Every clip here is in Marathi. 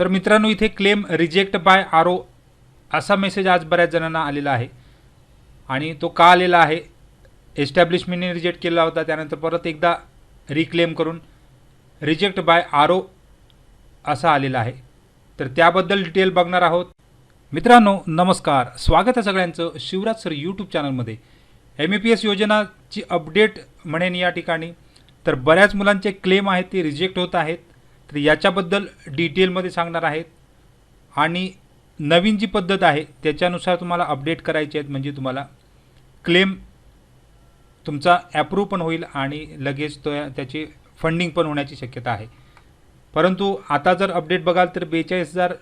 तर मित्रांनो, इथे क्लेम रिजेक्ट बाय आरो असा मेसेज आज बऱ्याच जणांना आलेला आहे. आणि तो का आलेला आहे, एस्टॅब्लिशमेंटने रिजेक्ट केला होता, त्यानंतर परत एकदा रिक्लेम करून रिजेक्ट बाय आरो असा आलेला आहे. तर त्याबद्दल डिटेल बघणार आहोत. मित्रांनो नमस्कार, स्वागत आहे सगळ्यांचं शिवराज सर यूट्यूब चॅनलमध्ये. MEPS योजनाची अपडेट म्हणेन या ठिकाणी. तर बऱ्याच मुलांचे क्लेम आहेत ते रिजेक्ट होत आहेत, तर याच्याबद्दल डिटेलमध्ये सांगणार आहेत. आणि नवीन जी पद्धत आहे त्याच्यानुसार तुम्हाला अपडेट करायचे आहेत, म्हणजे तुम्हाला क्लेम तुमचा ॲप्रूव्ह पण होईल आणि लगेच त्याची फंडिंग पण होण्याची शक्यता आहे. परंतु आता जर अपडेट बघाल तर 42,000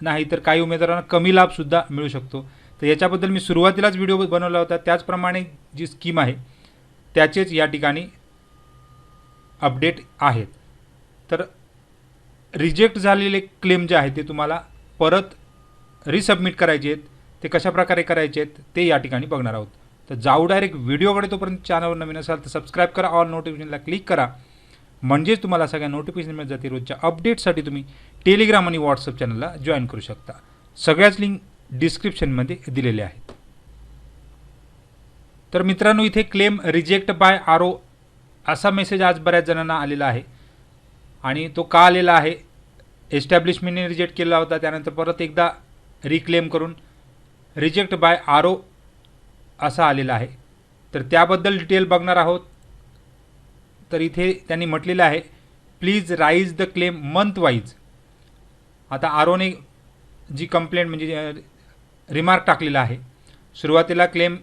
नाही तर काही उमेदवारांना कमी लाभसुद्धा मिळू शकतो. तर याच्याबद्दल मी सुरुवातीलाच व्हिडिओ बनवला होता, त्याचप्रमाणे जी स्कीम आहे त्याचेच या ठिकाणी अपडेट आहेत. तर रिजेक्ट झालेले क्लेम जे आहे ते तुम्हाला परत रिसबमिट करायचे आहेत. ते कशाप्रकारे करायचे आहेत ते या ठिकाणी बघणार आहोत. तर जाऊ डायरेक्ट व्हिडिओकडे. तोपर्यंत चॅनलवर नवीन असाल तर सबस्क्राईब करा, ऑल नोटिफिकेशनला क्लिक करा, म्हणजेच तुम्हाला सगळ्या नोटिफिकेशन मिळत जाते. रोजच्या अपडेटसाठी तुम्ही टेलिग्राम आणि व्हॉट्सअप चॅनलला जॉईन करू शकता. सगळ्याच लिंक डिस्क्रिप्शनमध्ये दिलेले आहेत. तर मित्रांनो, इथे क्लेम रिजेक्ट बाय आरो असा मेसेज आज बऱ्याच जणांना आलेला आहे. आणि तो का आलेला आहे, एस्टॅब्लिशमेंटने रिजेक्ट केला होता, त्यानंतर परत एकदा रिक्लेम करून रिजेक्ट बाय आरो असा आलेला आहे. तर त्याबद्दल डिटेल बघणार आहोत. तर इथे त्यांनी म्हटलेलं आहे, please rise the claim month wise. आता आरोने जी कंप्लेंट म्हणजे रिमार्क टाकलेला आहे, सुरुवातीला क्लेम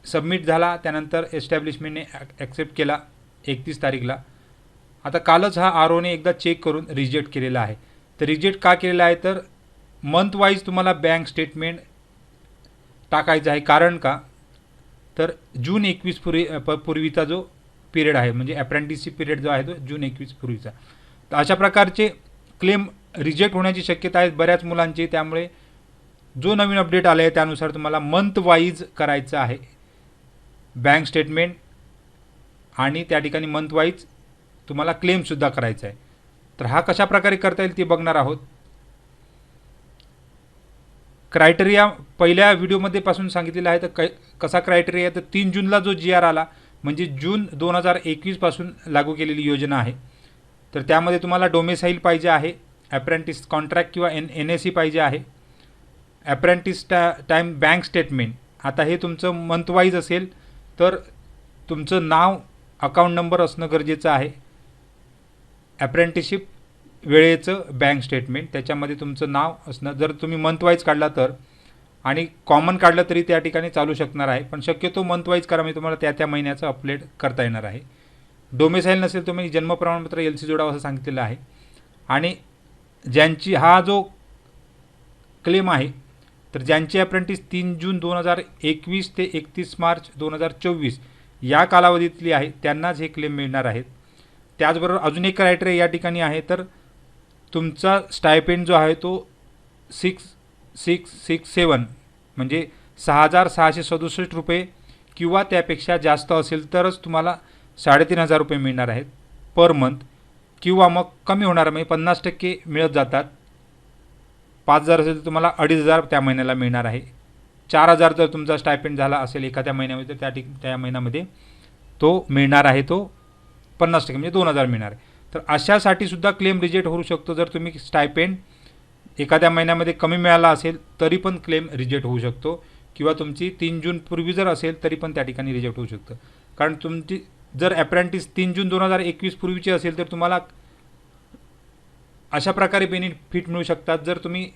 सबमिट झाला, त्यानंतर एस्टॅब्लिशमेंटने ॲक्सेप्ट केला 31 तारीखला. आता कालच हा आरोने एकदा चेक करून रिजेक्ट केलेला आहे. तर रिजेक्ट का केलेला आहे, तर मंथ वाईज तुम्हाला बँक स्टेटमेंट टाकायचं आहे. कारण का, तर जून 21 पूर्वीचा जो पिरियड आहे, म्हणजे अप्रेंटिसशिप पिरियड जो आहे तो जून 21 पूर्वीचा. तर अशा प्रकारचे क्लेम रिजेक्ट होण्याची शक्यता आहे बऱ्याच मुलांची. त्यामुळे जो नवीन अपडेट आला आहे त्यानुसार तुम्हाला मंथ वाईज करायचं आहे बँक स्टेटमेंट, आणि त्या ठिकाणी मंथ वाईज तुम्हाला क्लेमसुद्धा करायचा आहे. तर हा कशा प्रकारे करता येईल ते बघणार आहोत. क्रायटेरिया पहिल्या व्हिडिओमध्ये पासून सांगितलेला आहे. तर कसा क्रायटेरिया, तर 3 जूनला जो GR आला, म्हणजे जून 2021 पासून लागू केलेली योजना आहे. तर त्यामध्ये तुम्हाला डोमेसाईल पाहिजे आहे, अप्रेंटिस कॉन्ट्रॅक्ट किंवा NSE पाहिजे आहे, अप्रेंटिस टाईम बँक स्टेटमेंट. आता हे तुमचं मंथ वाईज असेल तर तुमचं नाव, अकाउंट नंबर असणं गरजेचं आहे. अप्रेंटिसशिप वेळेचं बँक स्टेटमेंट, त्याच्यामध्ये तुमचं नाव असणं, जर तुम्ही मंथ वाईज काढला तर, आणि कॉमन काढलं तरी त्या ठिकाणी चालू शकणार आहे. पण शक्यतो मंथ वाईज करा, म्हणजे तुम्हाला त्या महिन्याचं अपडेट करता येणार आहे. डोमेसाईल नसेल तुम्ही जन्म प्रमाणपत्र LC जोडावं असं सांगितलेलं आहे. आणि ज्यांची हा जो क्लेम आहे, तर ज्यांची अप्रेंटिस 3 जून 2021 ते 31 मार्च 2024 या कालावधीतली आहे त्यांनाच हे क्लेम मिळणार आहेत. त्याचबरोबर अजून एक क्रायटेरिया या ठिकाणी आहे, तर तुमचा स्टायपेंड जो आहे तो 6667 म्हणजे 6,667 रुपये किंवा त्यापेक्षा जास्त असेल तरच तुम्हाला 3,500 रुपये मिळणार आहेत पर मंथ. किंवा मग कमी होणार, म्हणजे 50% मिळत जातात. 5,000 असेल तर तुम्हाला 2,500 त्या महिन्याला मिळणार आहे. 4,000 जर तुमचा स्टायपेंड झाला असेल एखाद्या महिन्यामध्ये, तर त्या महिन्यामध्ये तो मिळणार आहे, तो 50% म्हणजे 2,000 मिळणार आहे. तर अशासाठी सुद्धा क्लेम रिजेक्ट होऊ शकतो. जर तुम्ही स्टायपेंड एखाद्या महिन्यामध्ये कमी मिळाला असेल तरी पण क्लेम रिजेक्ट होऊ शकतो. किंवा तुमची 3 जून पूर्वी जर असेल तरी पण त्या ठिकाणी रिजेक्ट होऊ शकतं. कारण तुमची जर अप्रेंटिस 3 जून 2021 पूर्वीची असेल तर तुम्हाला अशा प्रकारे बेनिफिट मिळू शकतात. जर तुम्ही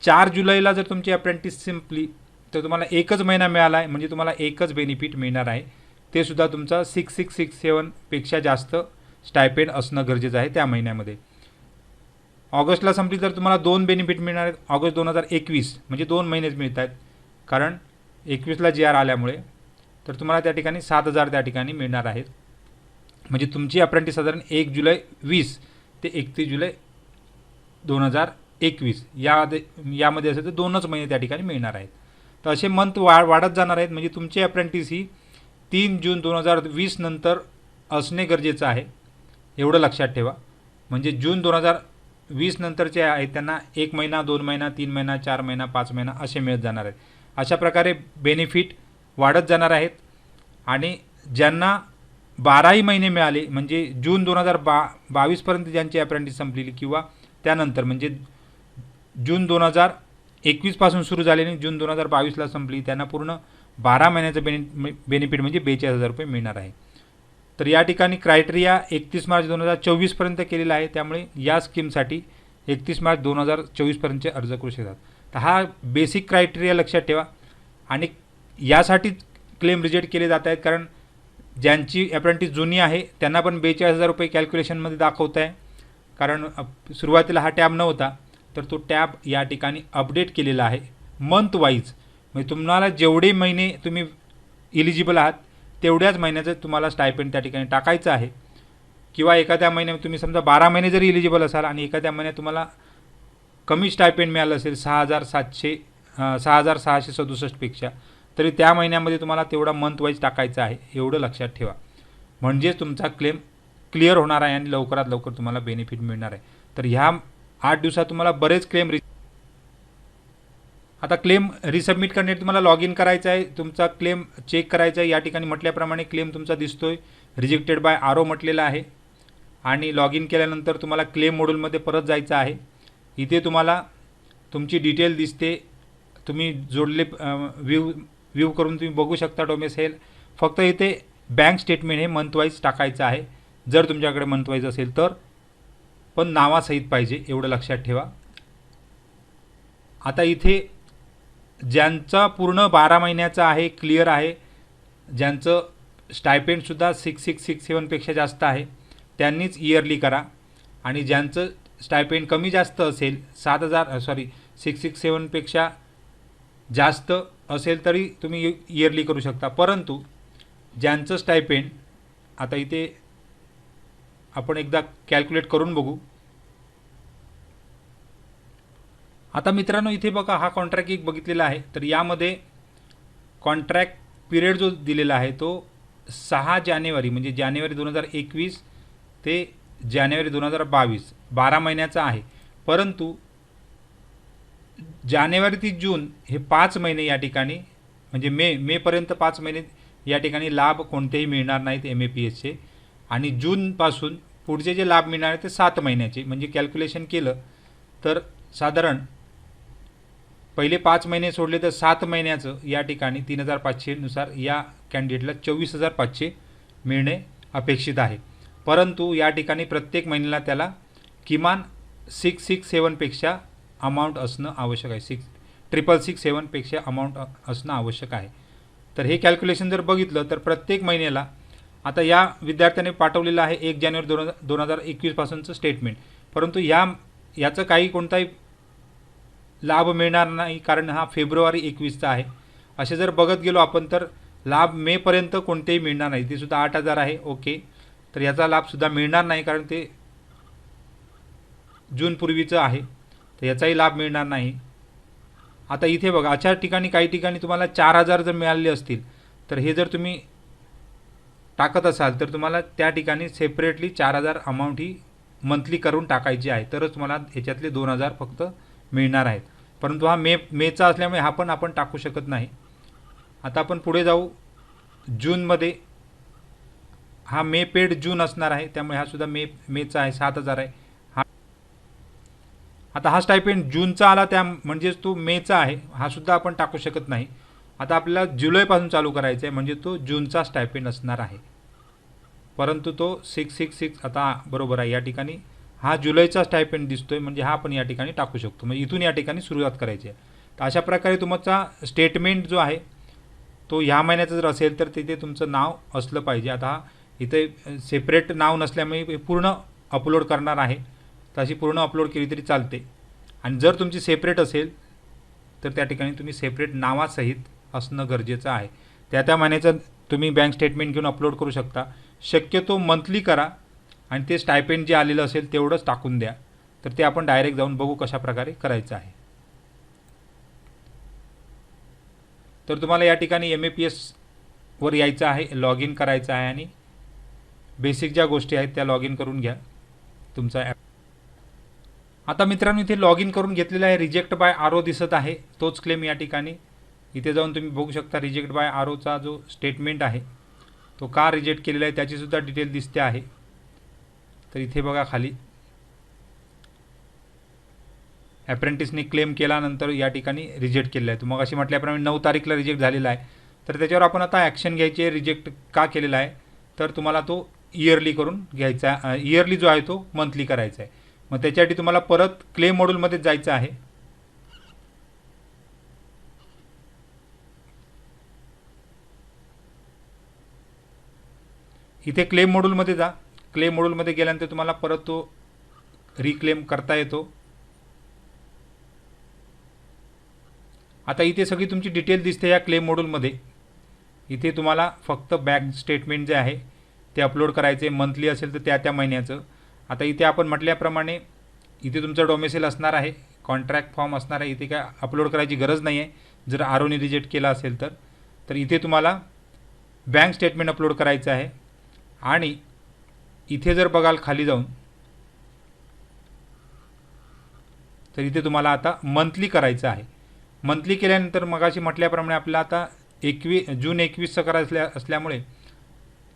4 जुलैला जर तुमची अप्रेंटिस संपली तर तुम्हाला एकच महिना मिळाला आहे, म्हणजे तुम्हाला एकच बेनिफिट मिळणार आहे. ते सुद्धा तुमचा 6667 पेक्षा जास्त स्टायपेंड असणं गरजेचं आहे त्या महिन्यामध्ये. ऑगस्टला संपली तर तुम्हाला 2 बेनिफिट मिळणार आहेत. ऑगस्ट 2021 म्हणजे 2 महिनेच मिळत आहेत, कारण 21ला GR आल्यामुळे. तर तुम्हाला त्या ठिकाणी 7,000 त्या ठिकाणी मिळणार आहेत. म्हणजे तुमची अप्रेंटिस साधारण 1 जुलै 20 ते 31 जुलै 2021 यामध्ये असेल तर 2च महिने त्या ठिकाणी मिळणार आहेत. तर असे मंथ वाढत जाणार आहेत. म्हणजे तुमची अप्रेंटिस ही 3 जून 2020 नंतर असणे गरजेचं आहे, एवढं लक्षात ठेवा. म्हणजे जून 2020 नंतरचे आहेत त्यांना 1 महिना, 2 महिना, 3 महिना, 4 महिना, 5 महिना असे मिळत जाणार आहेत. अशा प्रकारे बेनिफिट वाढत जाणार आहेत. आणि ज्यांना 12ही महिने मिळाले, म्हणजे जून 2022पर्यंत ज्यांची अप्रेंटिस संपलेली किंवा त्यानंतर म्हणजे जून 2021पासून सुरू झालेली जून 2022ला संपली, त्यांना पूर्ण 12 महिन्याचं बेनिफिट म्हणजे 42,000 रुपये मिळणार आहे. तर या ठिकाणी क्रायटेरिया 31 मार्च 2024पर्यंत केलेला आहे. त्यामुळे या स्कीमसाठी 31 मार्च 2024पर्यंतचे अर्ज करू शकतात. तर हा बेसिक क्रायटेरिया लक्षात ठेवा. आणि यासाठी क्लेम रिजेक्ट केले जात आहेत कारण ज्यांची अप्रेंटिस जुनी आहे त्यांना पण 42,000 रुपये कॅल्क्युलेशनमध्ये दाखवत आहे. कारण सुरुवातीला हा टॅब नव्हता, तर तो टॅब या ठिकाणी अपडेट केलेला आहे मंथ वाईज. म्हणजे तुम्हाला जेवढे महिने तुम्ही इलिजिबल आहात तेवढ्याच महिन्याचं तुम्हाला स्टायपेंड त्या ठिकाणी टाकायचं आहे. किंवा एखाद्या महिन्यात तुम्ही समजा 12 महिने जरी इलिजिबल असाल आणि एखाद्या महिन्यात तुम्हाला कमी स्टायपेंड मिळालं असेल 6,667पेक्षा, तरी त्या महिन्यामध्ये तुम्हाला तेवढा मंथ वाईज टाकायचं आहे. एवढं लक्षात ठेवा. म्हणजेच तुमचा क्लेम क्लिअर होणार आहे आणि लवकरात लवकर तुम्हाला बेनिफिट मिळणार आहे. तर ह्या 8 दिवसात तुम्हाला बरेच क्लेम आता क्लेम रिसबमिट करण्यासाठी तुम्हाला लॉग इन करायचं आहे. तुमचा क्लेम चेक करायचा आहे. या ठिकाणी म्हटल्याप्रमाणे क्लेम तुमचा दिसतोय, रिजेक्टेड बाय आरो म्हटलेला आहे. आणि लॉग इन केल्यानंतर तुम्हाला क्लेम मॉड्यूलमध्ये परत जायचं आहे. इथे तुम्हाला तुमची डिटेल दिसते. तुम्ही जोडले व्ह्यू करून तुम्ही बघू शकता डोमेसाईल. फक्त इथे बँक स्टेटमेंट हे मंथ वाईज टाकायचं आहे जर तुमच्याकडे मंथ वाईज असेल तर, पण नावासहित पाहिजे, एवढं लक्षात ठेवा. आता इथे ज्यांचा पूर्ण 12 महिन्याचा आहे, क्लिअर आहे, ज्यांचं स्टायपेंडसुद्धा 6667पेक्षा जास्त आहे त्यांनीच इयरली करा. आणि ज्यांचं स्टायपेंड कमी जास्त असेल 667पेक्षा जास्त असेल तरी तुम्ही इयरली करू शकता. परंतु ज्यांचं स्टायपेंड, आता इथे आपण एकदा कॅल्क्युलेट करून बघू. आता मित्रांनो इथे बघा, हा कॉन्ट्रॅक्ट एक बघितलेला आहे. तर यामध्ये कॉन्ट्रॅक्ट पिरियड जो दिलेला आहे तो 6 जानेवारी म्हणजे जानेवारी 2021 ते जानेवारी 2022 12 महिन्याचा आहे. परंतु जानेवारी ते जून हे 5 महिने या ठिकाणी म्हणजे मेपर्यंत 5 महिने या ठिकाणी लाभ कोणतेही मिळणार नाहीत MAPSचे. आणि जूनपासून पुढचे जे लाभ मिळणार आहेत ते 7 महिन्याचे. म्हणजे कॅल्क्युलेशन केलं तर साधारण पहिले 5 महिने सोडले तर 7 महिन्याचं या ठिकाणी 3,500 नुसार या कॅन्डिडेटला 24,500 मिळणे अपेक्षित आहे. परंतु या ठिकाणी प्रत्येक महिन्याला त्याला किमान 667पेक्षा अमाऊंट असणं आवश्यक आहे. 6,667पेक्षा अमाऊंट असणं आवश्यक आहे. तर हे कॅल्क्युलेशन जर बघितलं तर प्रत्येक महिन्याला, आता या विद्यार्थ्याने पाठवलेलं आहे 1 जानेवारी 2021पासूनचं स्टेटमेंट, परंतु याचं काही कोणताही लाभ मिळणार नाही कारण हा फेब्रुवारी 21चा आहे. असे जर बघत गेलो आपण तर लाभ मेपर्यंत कोणतेही मिळणार नाही. ते सुद्धा 8,000 आहे. ओके, तर याचा लाभसुद्धा मिळणार नाही कारण ते जूनपूर्वीचं आहे, तर याचाही लाभ मिळणार नाही. आता इथे बघा, अशा ठिकाणी काही ठिकाणी तुम्हाला 4,000 जर मिळाले असतील तर हे जर तुम्ही टाकत असाल तर तुम्हाला त्या ठिकाणी सेपरेटली 4,000 अमाऊंट ही मंथली करून टाकायची आहे, तरच तुम्हाला ह्याच्यातले 2,000 फक्त मिळणार आहेत. परंतु हा मेचा असल्यामुळे हा पण आपण टाकू शकत नाही. आता आपण पुढे जाऊ. जूनमध्ये हा मे पेड जून असणार आहे, त्यामुळे हा सुद्धा मेचा आहे, 7,000 आहे. आता हा स्टायपेंड जूनचा आला त्या म्हणजेच तो मेचा आहे, हा सुद्धा आपण टाकू शकत नाही. आता आपल्याला जुलैपासून चालू करायचं आहे म्हणजे तो जूनचा स्टायपेंड असणार आहे. परंतु तो 666 आता बरोबर आहे. या ठिकाणी हा जुलैचा स्टायपेंड दिसतोय म्हणजे हा आपण या ठिकाणी टाकू शकतो. म्हणजे इथून या ठिकाणी सुरुवात करायची आहे. तर अशा प्रकारे तुमचा स्टेटमेंट जो आहे तो ह्या महिन्याचं जर असेल तर तिथे तुमचं नाव असलं पाहिजे. आता इथे सेपरेट नाव नसल्यामुळे पूर्ण अपलोड करणार आहे, तर अशी पूर्ण अपलोड केली तरी चालते. आणि जर तुमची सेपरेट असेल तर त्या ठिकाणी तुम्ही सेपरेट नावासहित असणं गरजेचं आहे. त्या महिन्याचं तुम्ही बँक स्टेटमेंट घेऊन अपलोड करू शकता. शक्यतो मंथली करा आणि ते स्टायपेंड जे आलेलं असेल तेवढंच टाकून द्या. तर ते आपण डायरेक्ट जाऊन बघू कशा प्रकारे करायचं आहे. तर तुम्हाला या ठिकाणी MAPSवर यायचं आहे, लॉग इन करायचं आहे आणि बेसिक ज्या गोष्टी आहेत त्या लॉग इन करून घ्या. तुमचा ॲप. आता मित्रांनो इथे लॉग इन करून घेतलेला आहे. रिजेक्ट बाय आरो दिसत आहे, तोच क्लेम या ठिकाणी. इथे जाऊन तुम्ही बघू शकता रिजेक्ट बाय आरोचा जो स्टेटमेंट आहे तो का रिजेक्ट केलेला आहे त्याचीसुद्धा डिटेल दिसते आहे. तर इथे बघा खाली ॲप्रेंटिसने क्लेम केल्यानंतर या ठिकाणी रिजेक्ट केलेला आहे. तो मग अशी म्हटल्याप्रमाणे 9 तारीखला रिजेक्ट झालेला आहे. तर त्याच्यावर आपण आता ॲक्शन घ्यायची आहे. रिजेक्ट का केलेला आहे तर तुम्हाला तो इयरली करून घ्यायचा, इयरली जो आहे तो मंथली करायचा आहे. मग त्याच्यासाठी तुम्हाला परत क्लेम मॉड्यूलमध्ये जायचं आहे. इथे क्लेम मॉड्यूलमध्ये जा. क्लेम मॉड्यूलमध्ये गेल्यानंतर तुम्हाला परत तो रिक्लेम करता येतो. आता इथे सगळी तुमची डिटेल दिसते या क्लेम मॉड्यूलमध्ये. इथे तुम्हाला फक्त बँक स्टेटमेंट जे आहे ते अपलोड करायचे. मंथली असेल तर त्या महिन्याचं. आता इथे आपण म्हटल्याप्रमाणे इथे तुमचं डोमेसिल असणार आहे, कॉन्ट्रॅक्ट फॉर्म असणार आहे. इथे काय अपलोड करायची गरज नाही आहे जर आरोने रिजेक्ट केला असेल तर. तर इथे तुम्हाला बँक स्टेटमेंट अपलोड करायचं आहे. आणि इथे जर बघाल खाली जाऊन तर इथे तुम्हाला आता मंथली करायचं आहे. मंथली केल्यानंतर मगाशी म्हटल्याप्रमाणे आपल्याला आता जून 21चं करायचं असल्यामुळे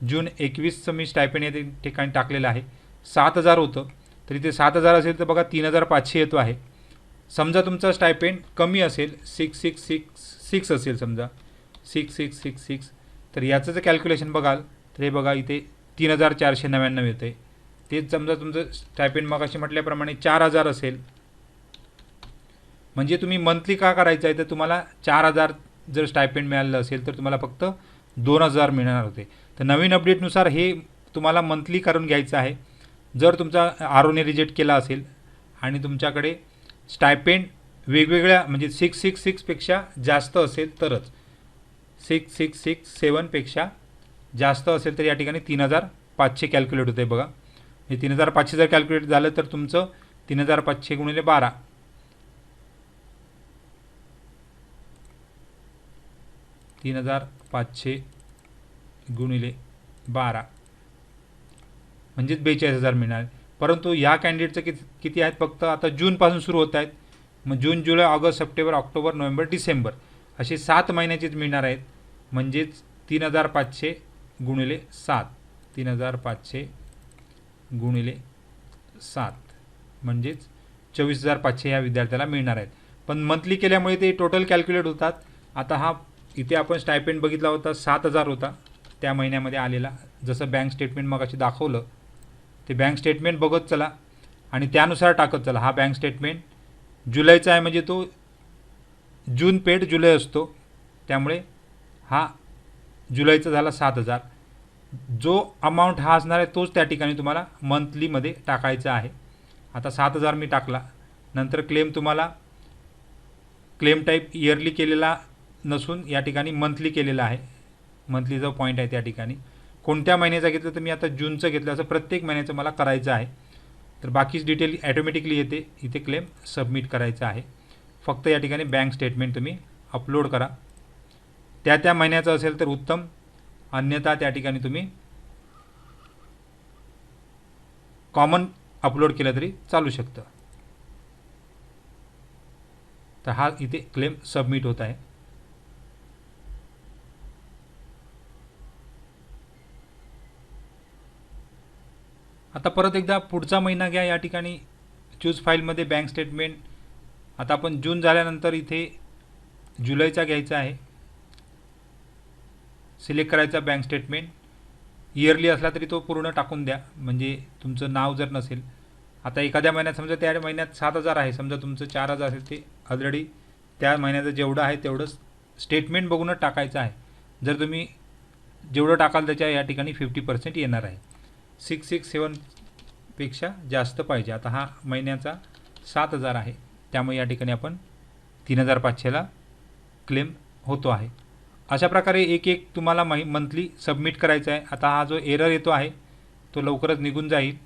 जून 21चं मी स्टायपेंड या ठिकाणी टाकलेलं आहे. 7,000 होतं तर इथे 7,000 असेल तर बघा 3,500 येतो आहे. समजा तुमचा स्टायपेंड कमी असेल 6,666 असेल, समजा 6,666 तर याचं जर कॅल्क्युलेशन बघाल तर हे बघा इथे 3,499 येतं आहे. तेच समजा तुमचं स्टायपेंड मगाशी म्हटल्याप्रमाणे 4,000 असेल म्हणजे तुम्ही मंथली का करायचं आहे तर तुम्हाला 4,000 जर स्टायपेंड मिळालं असेल तर तुम्हाला फक्त 2,000 मिळणार होते. तर नवीन अपडेटनुसार हे तुम्हाला मंथली करून घ्यायचं आहे. जर तुमचा आरोने रिजेक्ट केला असेल आणि तुमच्याकडे स्टायपेंड वेगवेगळ्या म्हणजे 666पेक्षा जास्त असेल तरच, 6,667 पेक्षा जास्त असेल तर या ठिकाणी 3,500 कॅल्क्युलेट होते. बघा हे 3,500 जर कॅल्क्युलेट झालं तर तुमचं 3,500 गुणिले 12 3,500 गुणिले 12 म्हणजेच 42,000 मिळणार. परंतु या कॅन्डिडेटचं किती आहेत फक्त आता जूनपासून सुरू होत आहेत. मग जून, जुलै, ऑगस्ट, सप्टेंबर, ऑक्टोबर, नोव्हेंबर, डिसेंबर असे 7 महिन्याचेच मिळणार आहेत. म्हणजेच 3,500 गुणिले 7 3,500 गुणिले 7 म्हणजेच 24,500 या विद्यार्थ्याला मिळणार आहेत. पण मंथली केल्यामुळे ते टोटल कॅल्क्युलेट होतात. आता हा इथे आपण स्टायपेंड बघितला होता 7,000 होता त्या महिन्यामध्ये आलेला. जसं बँक स्टेटमेंट मगाशी दाखवलं ते बँक स्टेटमेंट बघत चला आणि त्यानुसार टाकत चला. हा बँक स्टेटमेंट जुलैचा आहे म्हणजे तो जून पेड जुलै असतो, त्यामुळे हा जुलैचा झाला 7,000. जो अमाऊंट हा असणार आहे तोच त्या ठिकाणी तुम्हाला मंथलीमध्ये टाकायचा आहे. आता 7,000 मी टाकला. नंतर क्लेम तुम्हाला क्लेम टाईप इयरली केलेला नसून या ठिकाणी मंथली केलेला आहे. मंथलीचा पॉईंट आहे त्या ठिकाणी. कोणत्या महिन्याचा घेतलं तर मी आता जूनचं घेतलं, असं प्रत्येक महिन्याचं मला करायचं आहे. तर बाकीच डिटेल ॲटोमॅटिकली येते. इथे क्लेम सबमिट करायचा आहे. फक्त या ठिकाणी बँक स्टेटमेंट तुम्ही अपलोड करा. त्या महिन्याचं असेल तर उत्तम, अन्यथा त्या ठिकाणी तुम्ही कॉमन अपलोड केलं तरी चालू शकतं. तर हा इथे क्लेम सबमिट होत आहे. आता परत एकदा पुढचा महिना घ्या. या ठिकाणी चूज फाईलमध्ये बँक स्टेटमेंट. आता आपण जून झाल्यानंतर इथे जुलैचा घ्यायचा आहे. सिलेक्ट करायचा बँक स्टेटमेंट. इयरली असला तरी तो पूर्ण टाकून द्या, म्हणजे तुमचं नाव जर नसेल. आता एखाद्या महिन्यात समजा त्या महिन्यात 7,000 आहे, समजा तुमचं 4,000 असेल, ते ऑलरेडी त्या महिन्याचं जेवढं आहे तेवढंच स्टेटमेंट बघूनच टाकायचं आहे. जर तुम्ही जेवढं टाकाल त्याच्या या ठिकाणी 50% येणार आहे. 667 पेक्षा जास्त पाहिजे. आता हा महिन्याचा 7,000 आहे, त्यामुळे या ठिकाणी आपण 3,500ला क्लेम होतो आहे. अशा प्रकारे एक एक तुम्हाला मंथली सबमिट करायचं आहे. आता हा जो एरर येतो आहे तो लवकरच निघून जाईल.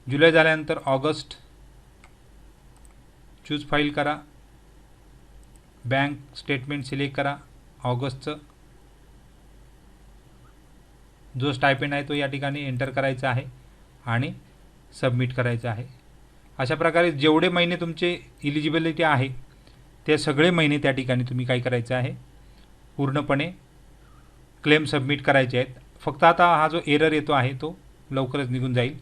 जुलै झाल्यानंतर ऑगस्ट चूज फाईल करा. बँक स्टेटमेंट सिलेक्ट करा ऑगस्टचं. जो स्टायपेंड आहे तो या ठिकाणी एंटर करायचा आहे आणि सबमिट करायचा आहे. अशा प्रकारे जेवढे महिने तुमचे इलिजिबिलिटी आहे ते सगळे महिने त्या ठिकाणी तुम्ही काय करायचं आहे, पूर्णपणे क्लेम सबमिट करायचे आहेत. फक्त आता हा जो एरर येतो आहे तो लवकरच निघून जाईल,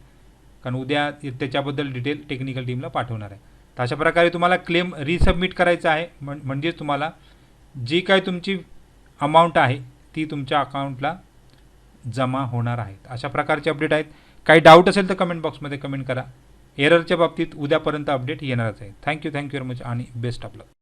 कारण उद्या त्याच्याबद्दल डिटेल टेक्निकल टीमला पाठवणार आहे. तर अशा प्रकारे तुम्हाला क्लेम रिसबमिट करायचा आहे, म्हणजेच तुम्हाला जी काय तुमची अमाऊंट आहे ती तुमच्या अकाउंटला जमा होणार आहेत. अशा प्रकारचे अपडेट आहेत. काही डाऊट असेल तर कमेंट बॉक्समध्ये कमेंट करा. एररच्या बाबतीत उद्यापर्यंत अपडेट येणारच आहे. थँक्यू व्हेरी मच आणि बेस्ट ऑफ लक.